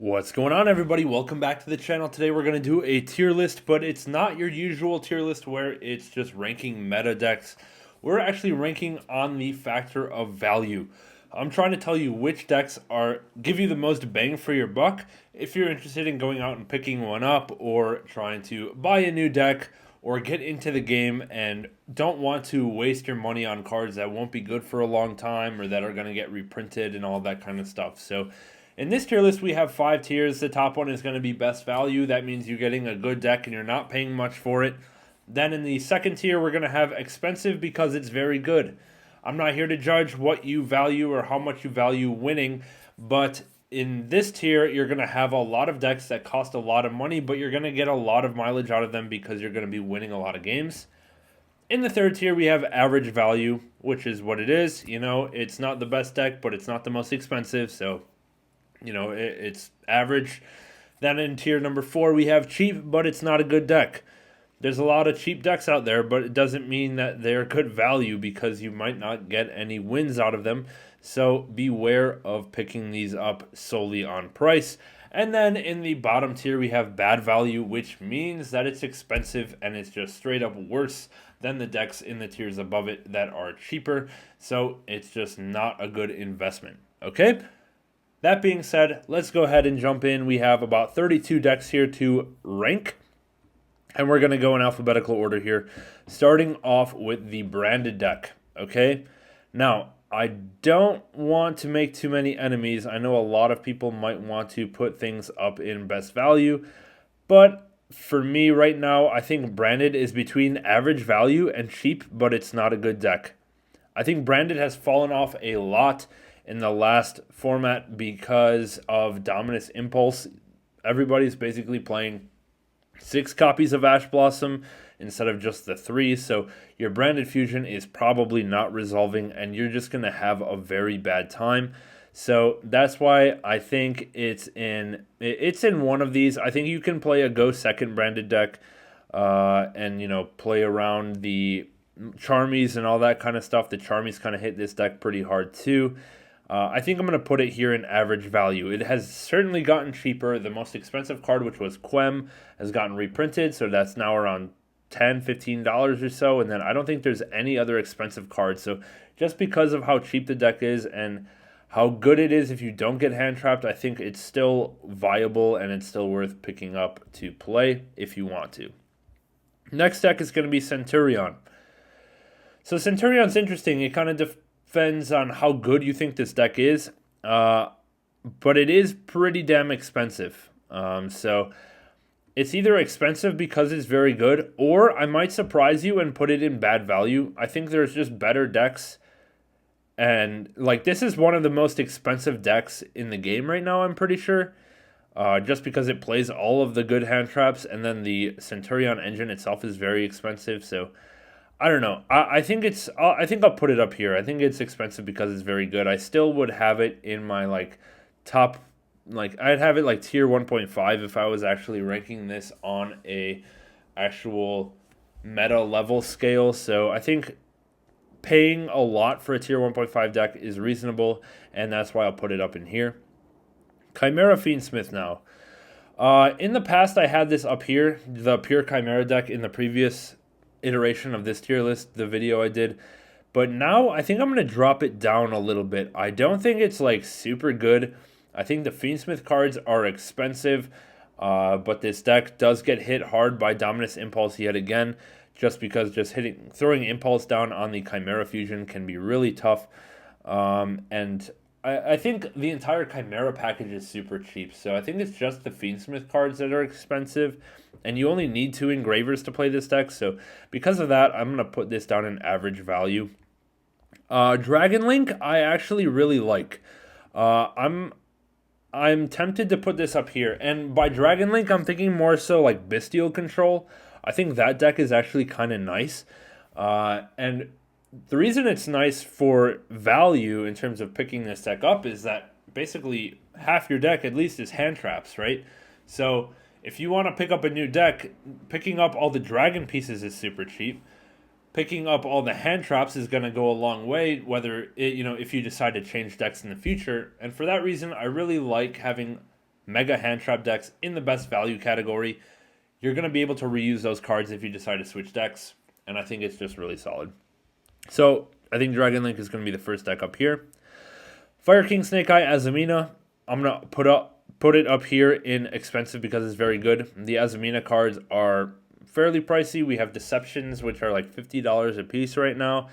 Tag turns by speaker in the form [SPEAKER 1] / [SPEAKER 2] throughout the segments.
[SPEAKER 1] What's going on, everybody? Welcome back to the channel. Today we're going to do a tier list, but it's not your usual tier list where it's just ranking meta decks. We're actually ranking on the factor of value. I'm trying to tell you which decks give you the most bang for your buck if you're interested in going out and picking one up or trying to buy a new deck or get into the game and don't want to waste your money on cards that won't be good for a long time or that are going to get reprinted and all that kind of stuff. So in this tier list, we have 5 tiers. The top one is going to be best value. That means you're getting a good deck and you're not paying much for it. Then in the second tier, we're going to have expensive because it's very good. I'm not here to judge what you value or how much you value winning, but in this tier, you're going to have a lot of decks that cost a lot of money, but you're going to get a lot of mileage out of them because you're going to be winning a lot of games. In the third tier, we have average value, which is what it is. You know, it's not the best deck, but it's not the most expensive, so it's average. Then in tier number 4, we have cheap, but it's not a good deck. There's a lot of cheap decks out there, but it doesn't mean that they're good value because you might not get any wins out of them. So beware of picking these up solely on price. And then in the bottom tier, we have bad value, which means that it's expensive and it's just straight up worse than the decks in the tiers above it that are cheaper. So it's just not a good investment. Okay? That being said, let's go ahead and jump in. We have about 32 decks here to rank, and we're going to go in alphabetical order here, starting off with the branded deck, okay? Now, I don't want to make too many enemies. I know a lot of people might want to put things up in best value, but for me right now, I think branded is between average value and cheap, but it's not a good deck. I think branded has fallen off a lot in the last format because of Dominus Impulse. Everybody's basically playing 6 copies of Ash Blossom instead of just the 3, so your branded fusion is probably not resolving and you're just going to have a very bad time. So that's why I think it's in one of these. I think you can play a go second branded deck and play around the Charmies and all that kind of stuff. The Charmies kind of hit this deck pretty hard too. I think I'm going to put it here in average value. It has certainly gotten cheaper. The most expensive card, which was Quem, has gotten reprinted, so that's now around $10, $15 or so. And then I don't think there's any other expensive cards. So just because of how cheap the deck is and how good it is if you don't get hand trapped, I think it's still viable and it's still worth picking up to play if you want to. Next deck is going to be Centurion. So Centurion's interesting. It kind of depends on how good you think this deck is, but it is pretty damn expensive. So it's either expensive because it's very good, or I might surprise you and put it in bad value. I think there's just better decks, and like this is one of the most expensive decks in the game right now, I'm pretty sure, just because it plays all of the good hand traps, and then the Centurion engine itself is very expensive, so I don't know. I think I'll put it up here. I think it's expensive because it's very good. I still would have it in my top, I'd have it like tier 1.5 if I was actually ranking this on a actual meta level scale. So I think paying a lot for a tier 1.5 deck is reasonable, and that's why I'll put it up in here. Chimera Fiendsmith now. In the past, I had this up here, the pure Chimera deck in the previous iteration of this tier list, the video I did, but now I think I'm going to drop it down a little bit. I don't think it's super good. I think the Fiendsmith cards are expensive, but this deck does get hit hard by Dominus Impulse yet again, just because throwing Impulse down on the Chimera Fusion can be really tough, and I think the entire Chimera package is super cheap, so I think it's just the Fiendsmith cards that are expensive, and you only need 2 engravers to play this deck, so because of that, I'm going to put this down in average value. Dragon Link, I actually really like. I'm tempted to put this up here, and by Dragon Link, I'm thinking more so like Bestial Control. I think that deck is actually kind of nice, and the reason it's nice for value in terms of picking this deck up is that basically half your deck at least is hand traps, right? So if you want to pick up a new deck, picking up all the dragon pieces is super cheap. Picking up all the hand traps is going to go a long way, if you decide to change decks in the future. And for that reason, I really like having mega hand trap decks in the best value category. You're going to be able to reuse those cards if you decide to switch decks, and I think it's just really solid. So I think Dragon Link is going to be the first deck up here. Fire King Snake Eye Azumina. I'm going to put it up here in expensive because it's very good. The Azumina cards are fairly pricey. We have Deceptions, which are like $50 a piece right now.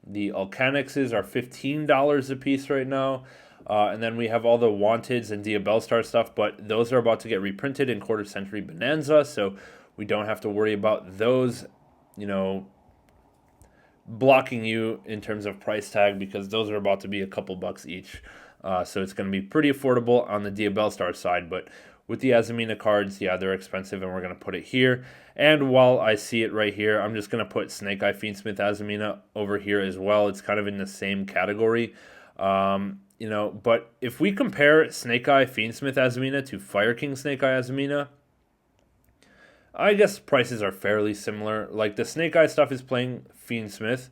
[SPEAKER 1] The Alcanixes are $15 a piece right now. And then we have all the Wanteds and Diabellestar stuff, but those are about to get reprinted in Quarter Century Bonanza, so we don't have to worry about those, blocking you in terms of price tag, because those are about to be a couple bucks each. So it's going to be pretty affordable on the Diabellestar side, but with the Azumina cards, yeah, they're expensive, and we're going to put it here. And while I see it right here, I'm just going to put Snake Eye Fiendsmith Azumina over here as well. It's kind of in the same category. But if we compare Snake Eye Fiendsmith Azumina to Fire King Snake Eye Azumina, I guess prices are fairly similar. Like the Snake Eye stuff is playing Fiendsmith,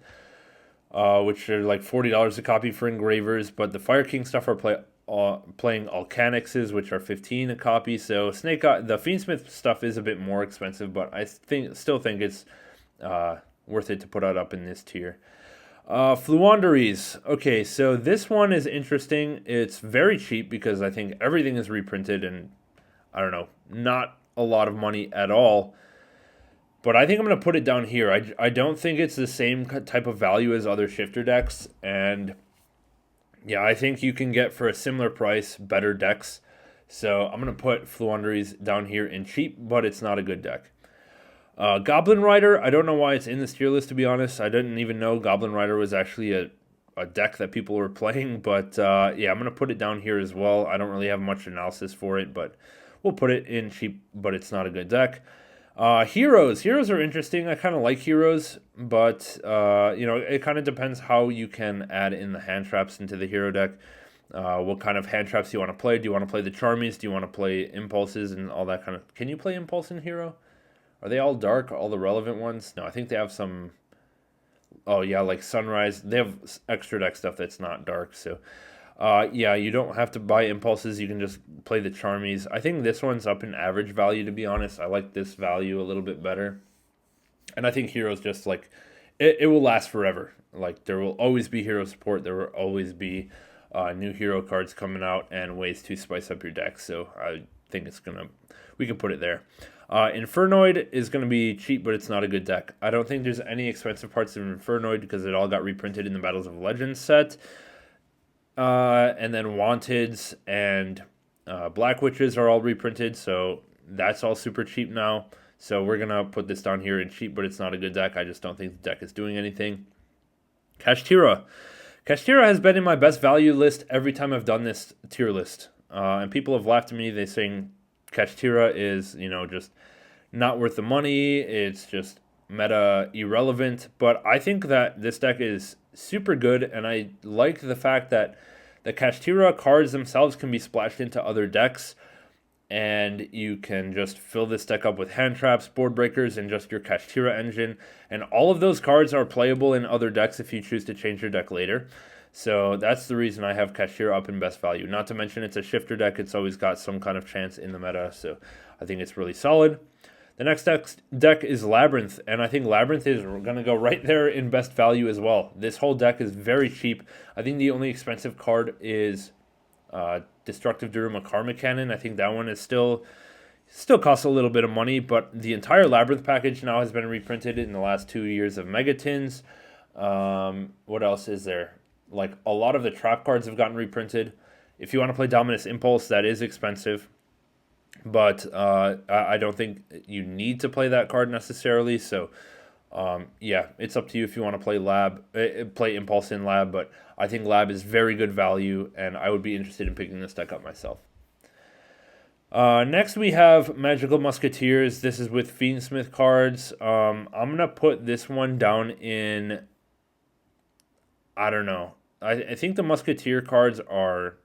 [SPEAKER 1] which are like $40 a copy for engravers, but the Fire King stuff are playing Alcanixes, which are $15 a copy. So Snake Eye, the Fiendsmith stuff is a bit more expensive, but I still think it's worth it to put it up in this tier. Fluanderies. Okay, so this one is interesting. It's very cheap because I think everything is reprinted and, I don't know, not a lot of money at all. But I think I'm going to put it down here. I don't think it's the same type of value as other shifter decks. And, yeah, I think you can get, for a similar price, better decks. So I'm going to put Fluanderies down here in cheap, but it's not a good deck. Goblin Rider, I don't know why it's in this tier list, to be honest. I didn't even know Goblin Rider was actually a deck that people were playing, but yeah, I'm going to put it down here as well. I don't really have much analysis for it, but we'll put it in cheap, but it's not a good deck. Heroes are interesting. I kind of like Heroes, but it kind of depends how you can add in the hand traps into the hero deck. What kind of hand traps do you want to play? Do you want to play the Charmies? Do you want to play Impulses and all that kind of... Can you play Impulse in Hero? Are they all dark, all the relevant ones? No, I think they have some... Oh, yeah, like Sunrise. They have extra deck stuff that's not dark. So, yeah, you don't have to buy Impulses. You can just play the Charmies. I think this one's up in average value, to be honest. I like this value a little bit better. And I think Heroes just, like... It will last forever. Like, there will always be hero support. There will always be new hero cards coming out and ways to spice up your deck. So, I think it's going to... We can put it there. Infernoid is going to be cheap, but it's not a good deck. I don't think there's any expensive parts of Infernoid because it all got reprinted in the Battles of Legends set. And then Wanteds and Black Witches are all reprinted, so that's all super cheap now. So we're going to put this down here in cheap, but it's not a good deck. I just don't think the deck is doing anything. Kashtira. Kashtira has been in my best value list every time I've done this tier list. And people have laughed at me. They're saying Kashtira is, just not worth the money. It's just meta irrelevant. But I think that this deck is super good, and I like the fact that the Kashtira cards themselves can be splashed into other decks, and you can just fill this deck up with hand traps, board breakers, and just your Kashtira engine. And all of those cards are playable in other decks if you choose to change your deck later. So that's the reason I have Kashtira up in best value. Not to mention it's a shifter deck. It's always got some kind of chance in the meta, so I think it's really solid. The next deck is Labyrinth, and I think Labyrinth is going to go right there in best value as well. This whole deck is very cheap. I think the only expensive card is Destructive Daruma Karma Cannon. I think that one is still costs a little bit of money, but the entire Labyrinth package now has been reprinted in the last 2 years of Megatins. What else is there? Like, a lot of the trap cards have gotten reprinted. If you want to play Dominus Impulse, that is expensive. But I don't think you need to play that card necessarily. So, yeah, it's up to you if you want to play Impulse in Lab. But I think Lab is very good value, and I would be interested in picking this deck up myself. Next, we have Magical Musketeers. This is with Fiendsmith cards. I'm going to put this one down in... I don't know. I think the Musketeer cards are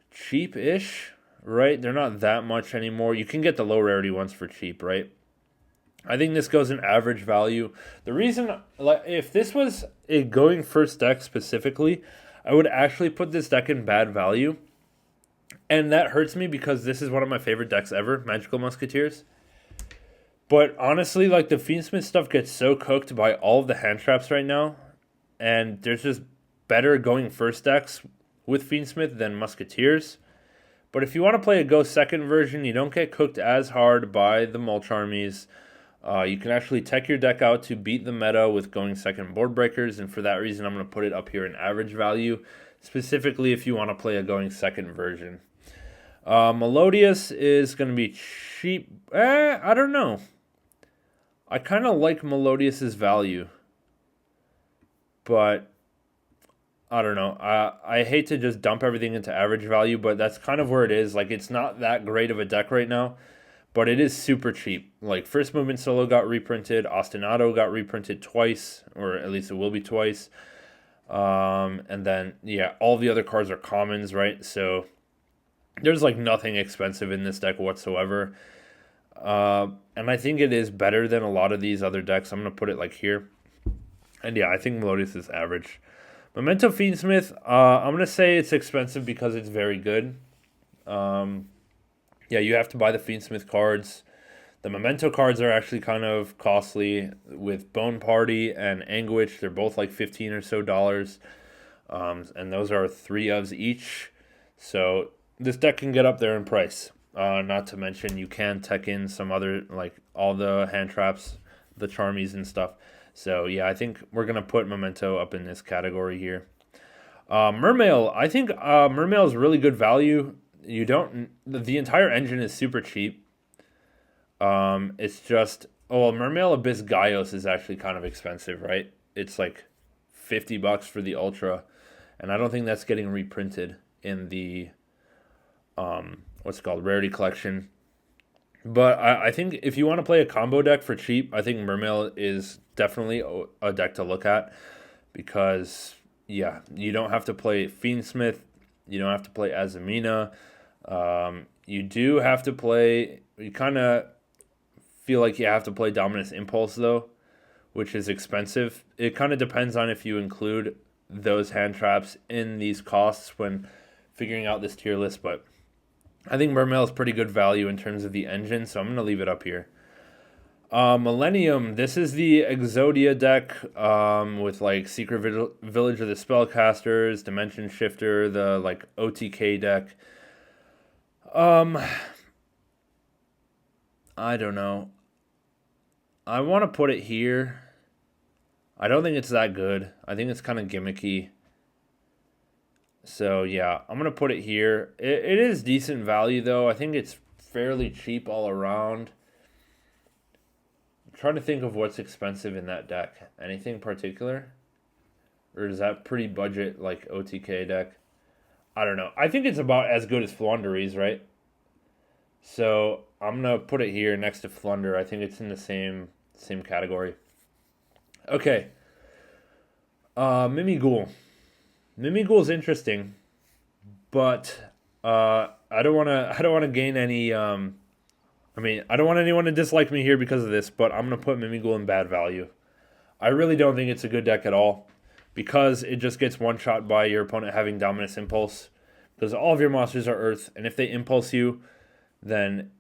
[SPEAKER 1] cheap-ish, right? They're not that much anymore. You can get the low rarity ones for cheap, right? I think this goes in average value. The reason, like, if this was a going first deck specifically, I would actually put this deck in bad value. And that hurts me because this is one of my favorite decks ever, Magical Musketeers. But honestly, like the Fiendsmith stuff gets so cooked by all of the hand traps right now, and there's just better going first decks with Fiendsmith than Musketeers. But if you want to play a go second version, you don't get cooked as hard by the Mulch armies. You can actually tech your deck out to beat the meta with going second board breakers, and for that reason, I'm going to put it up here in average value, specifically if you want to play a going second version. Melodious is going to be cheap. I don't know. I kind of like Melodious's value, but I don't know. I hate to just dump everything into average value, but that's kind of where it is. Like, it's not that great of a deck right now, but it is super cheap. Like, First Movement Solo got reprinted. Ostinato got reprinted twice, or at least it will be twice. And then, yeah, all the other cards are commons, right? So there's, like, nothing expensive in this deck whatsoever. And I think it is better than a lot of these other decks. I'm going to put it, like, here. And, yeah, I think Melodious is average. Memento Fiendsmith, I'm going to say it's expensive because it's very good. Yeah, you have to buy the Fiendsmith cards. The Memento cards are actually kind of costly with Bone Party and Anguish. They're both like $15 or so. And those are 3 ofs each. So this deck can get up there in price. Not to mention you can tech in some other, like all the hand traps, the Charmies and stuff. So yeah, I think we're going to put Memento up in this category here. Mermail, I think Mermail is really good value. The entire engine is super cheap. It's just, Mermail Abyss Gaios is actually kind of expensive, right? It's like $50 for the Ultra, and I don't think that's getting reprinted in the, what's it called, Rarity Collection. But I think if you want to play a combo deck for cheap, I think Mermail is definitely a deck to look at because, yeah, you don't have to play Fiendsmith, you don't have to play Azamina. You do have to play, you kind of feel like you have to play Dominus Impulse, though, which is expensive. It kind of depends on if you include those hand traps in these costs when figuring out this tier list, but I think Mermail is pretty good value in terms of the engine, so I'm going to leave it up here. Millennium, this is the Exodia deck with like Secret Village of the Spellcasters, Dimension Shifter, the like OTK deck. I don't know. I want to put it here. I don't think it's that good. I think it's kind of gimmicky. So yeah, I'm going to put it here. It is decent value though. I think it's fairly cheap all around. I'm trying to think of what's expensive in that deck. Anything particular? Or is that pretty budget like OTK deck? I don't know. I think it's about as good as Flunderies, right? So I'm going to put it here next to Flunder. I think it's in the same category. Okay. Mimighoul. Mimighoul is interesting, but I don't want to gain any I don't want anyone to dislike me here because of this, but I'm going to put Mimighoul in bad value. I really don't think it's a good deck at all because it just gets one shot by your opponent having Dominus Impulse because all of your monsters are Earth, and if they impulse you, then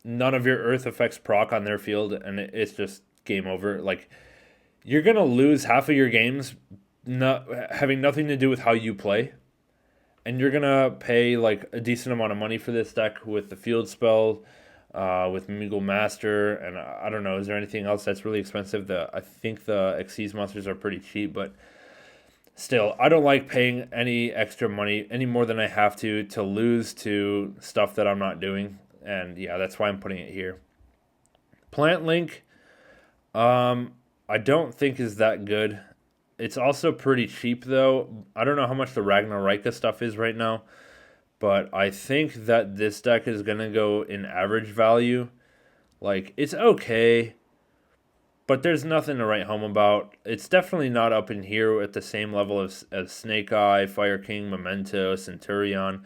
[SPEAKER 1] none of your Earth effects proc on their field, and it's just game over. Like, you're going to lose half of your games having nothing to do with how you play, and you're going to pay like a decent amount of money for this deck with the field spell, with Mimighoul Master, and I don't know, is there anything else that's really expensive? I think the Xyz monsters are pretty cheap, but still, I don't like paying any extra money, any more than I have to lose to stuff that I'm not doing. And yeah, that's why I'm putting it here. Plant Link, I don't think is that good. It's also pretty cheap, though. I don't know how much the Ragnarika stuff is right now, but I think that this deck is going to go in average value. Like, it's okay, but there's nothing to write home about. It's definitely not up in here at the same level as Snake Eye, Fire King, Memento, Centurion.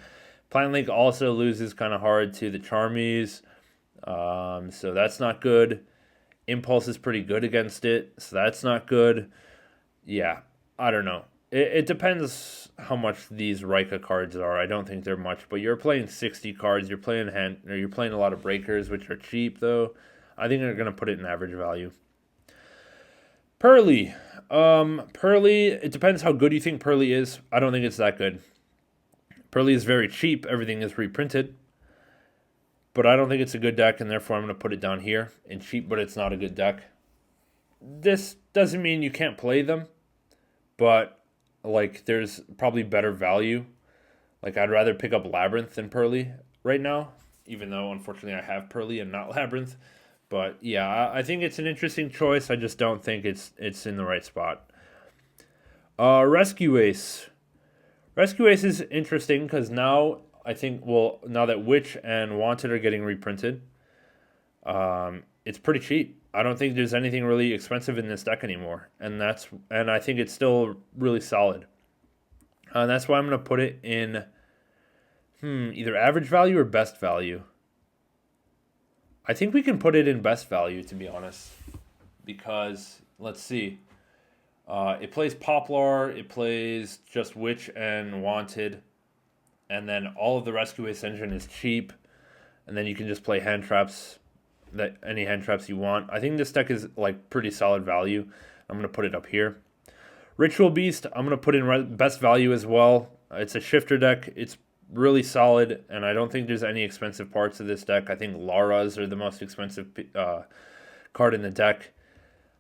[SPEAKER 1] Plant Link also loses kind of hard to the Charmies, so that's not good. Impulse is pretty good against it, so that's not good. Yeah, I don't know. It depends how much these Rika cards are. I don't think they're much, but you're playing 60 cards. You're playing you're playing a lot of breakers, which are cheap though. I think they're gonna put it in average value. Pearly. Pearly, it depends how good you think Pearly is. I don't think it's that good. Pearly is very cheap. Everything is reprinted. But I don't think it's a good deck, and therefore I'm going to put it down here in cheap, but it's not a good deck. This doesn't mean you can't play them, but like there's probably better value. Like I'd rather pick up Labyrinth than Pearly right now, even though unfortunately I have Pearly and not Labyrinth. But yeah, I think it's an interesting choice. I just don't think it's in the right spot. Rescue Ace. Rescue Ace is interesting because now I think, well, now that Witch and Wanted are getting reprinted, it's pretty cheap. I don't think there's anything really expensive in this deck anymore, and I think it's still really solid. That's why I'm gonna put it in either average value or best value. I think we can put it in best value, to be honest, because let's see. It plays Poplar, it plays just Witch and Wanted, and then all of the Rescue Ace engine is cheap, and then you can just play hand traps, any hand traps you want. I think this deck is like pretty solid value. I'm gonna put it up here. Ritual Beast, I'm gonna put in best value as well. It's a shifter deck. It's really solid, and I don't think there's any expensive parts of this deck. I think Laras are the most expensive card in the deck.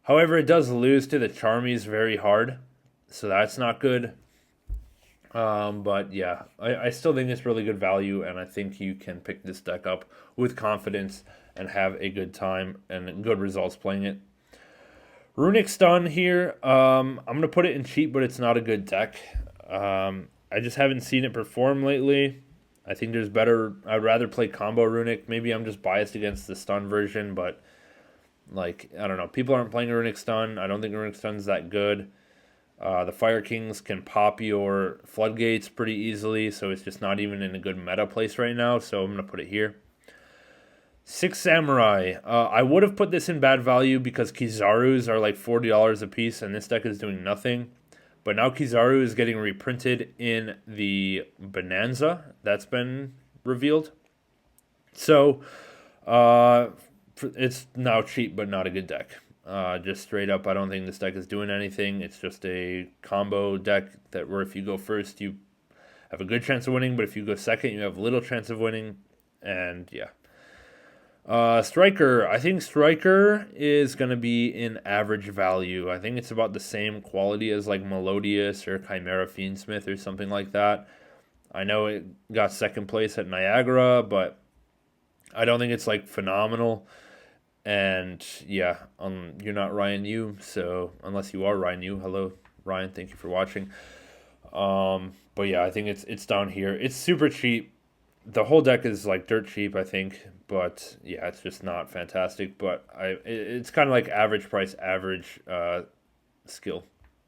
[SPEAKER 1] However, it does lose to the Charmies very hard, so that's not good. But yeah, I still think it's really good value, and I think you can pick this deck up with confidence and have a good time and good results playing it. Runic Stun here, I'm going to put it in cheap, but it's not a good deck. I just haven't seen it perform lately. I think there's better. I'd rather play combo Runic. Maybe I'm just biased against the stun version, but like I don't know. People aren't playing Runic Stun. I don't think Runic Stun's that good. The Fire Kings can pop your Floodgates pretty easily, so it's just not even in a good meta place right now. So I'm gonna put it here. Six Samurai. I would have put this in bad value because Kizaru's are like $40 a piece, and this deck is doing nothing. But now Kizaru is getting reprinted in the Bonanza. That's been revealed. So, it's now cheap, but not a good deck. Just straight up, I don't think this deck is doing anything. It's just a combo deck where if you go first, you have a good chance of winning. But if you go second, you have little chance of winning. And yeah. Striker. I think Striker is going to be in average value. I think it's about the same quality as like Melodious or Chimera Fiendsmith or something like that. I know it got second place at Niagara, but I don't think it's like phenomenal. And yeah, you're not Ryan Yu, so unless you are Ryan Yu, hello Ryan, thank you for watching. But yeah, I think it's down here. It's super cheap. The whole deck is like dirt cheap, I think, but yeah, it's just not fantastic. But it's kind of like average price, average skill.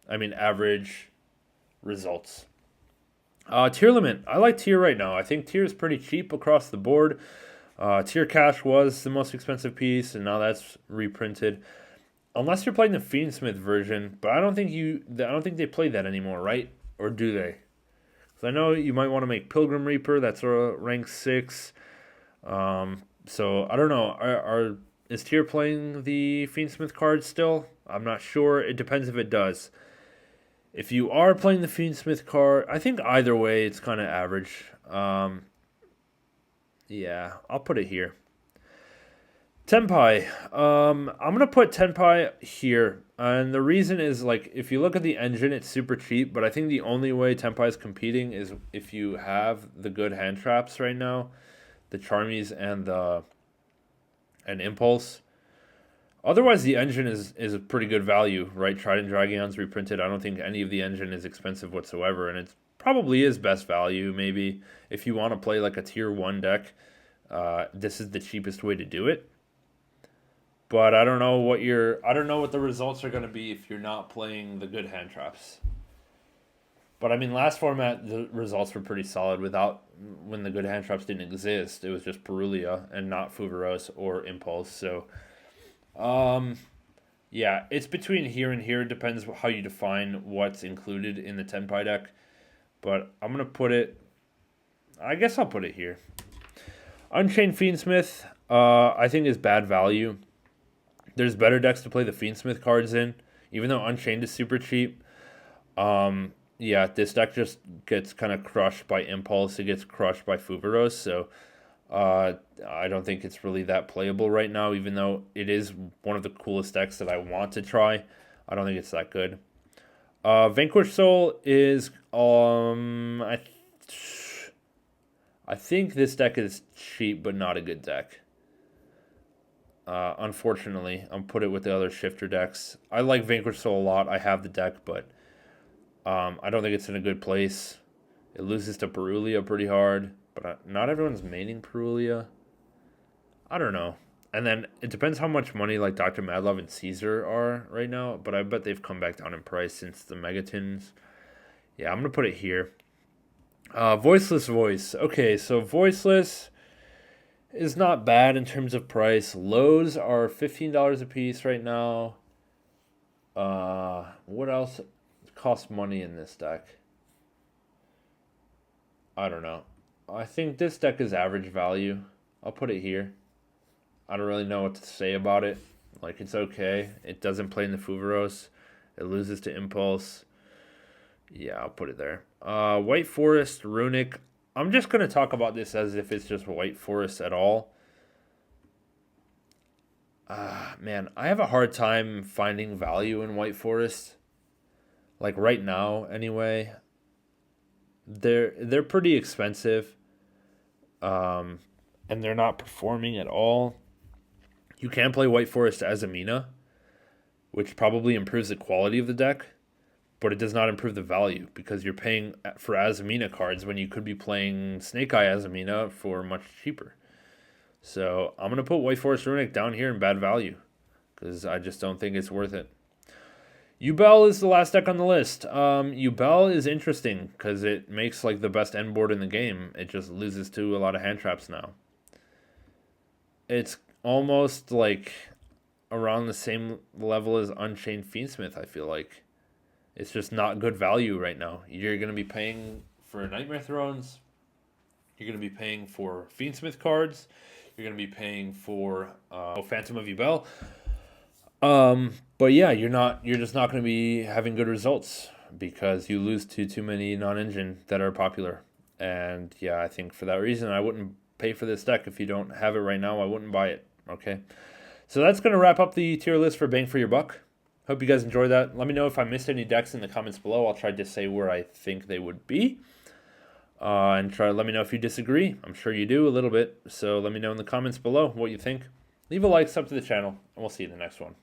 [SPEAKER 1] I mean, average results. Tearlament. I like Tier right now. I think Tier is pretty cheap across the board. Tier Cash was the most expensive piece, and now that's reprinted. Unless you're playing the Fiendsmith version, but I don't think they play that anymore, right? Or do they? I know you might want to make Pilgrim Reaper. That's a rank 6. So I don't know. Is Tier playing the Fiendsmith card still? I'm not sure. It depends if it does. If you are playing the Fiendsmith card, I think either way it's kind of average. Yeah, I'll put it here. Tenpai. I'm gonna put Tenpai here, and the reason is like if you look at the engine, it's super cheap. But I think the only way Tenpai is competing is if you have the good hand traps right now, the Charmies and Impulse. Otherwise, the engine is a pretty good value, right? Trident Dragons reprinted. I don't think any of the engine is expensive whatsoever, and it probably is best value. Maybe if you want to play like a tier 1 deck, this is the cheapest way to do it. But I don't know what the results are going to be if you're not playing the good hand traps. But I mean, last format the results were pretty solid when the good hand traps didn't exist. It was just Perulia and not Fuvaros or Impulse. So, Yeah, it's between here and here. It depends how you define what's included in the Tenpai deck. But I'm going to put it... I guess I'll put it here. Unchained Fiendsmith, I think is bad value. There's better decks to play the Fiendsmith cards in, even though Unchained is super cheap. Yeah, this deck just gets kind of crushed by Impulse. It gets crushed by Fuvaros, so I don't think it's really that playable right now, even though it is one of the coolest decks that I want to try. I don't think it's that good. Vanquish Soul is I think this deck is cheap but not a good deck. Unfortunately, I'm put it with the other shifter decks. I like Vanquish Soul a lot. I have the deck, but I don't think it's in a good place. It loses to Perulia pretty hard, but not everyone's maining Perulia. I don't know. And then it depends how much money like Dr. Madlove and Caesar are right now, but I bet they've come back down in price since the Megatons. Yeah, I'm going to put it here. Voiceless Voice. Okay, so Voiceless is not bad in terms of price. Lows are $15 a piece right now. What else costs money in this deck? I don't know. I think this deck is average value. I'll put it here. I don't really know what to say about it. Like, it's okay. It doesn't play in the Fuvaros. It loses to Impulse. Yeah, I'll put it there. White Forest, Runic. I'm just going to talk about this as if it's just White Forest at all. Man, I have a hard time finding value in White Forest. Like right now, anyway. They're pretty expensive. And they're not performing at all. You can play White Forest as Amina, which probably improves the quality of the deck, but it does not improve the value because you're paying for Azamina cards when you could be playing Snake Eye Azamina for much cheaper. So I'm going to put White Forest Runic down here in bad value because I just don't think it's worth it. Yubel is the last deck on the list. Yubel is interesting because it makes like the best end board in the game. It just loses to a lot of hand traps now. It's almost like around the same level as Unchained Fiendsmith, I feel like. It's just not good value right now. You're going to be paying for Nightmare Thrones. You're going to be paying for Fiendsmith cards. You're going to be paying for Phantom of Yubel. But yeah, you're just not going to be having good results because you lose to too many non-engine that are popular. And yeah, I think for that reason, I wouldn't pay for this deck. If you don't have it right now, I wouldn't buy it. Okay. So that's going to wrap up the tier list for Bang for Your Buck. Hope you guys enjoyed that. Let me know if I missed any decks in the comments below. I'll try to say where I think they would be. And try to let me know if you disagree. I'm sure you do a little bit. So let me know in the comments below what you think. Leave a like, sub to the channel, and we'll see you in the next one.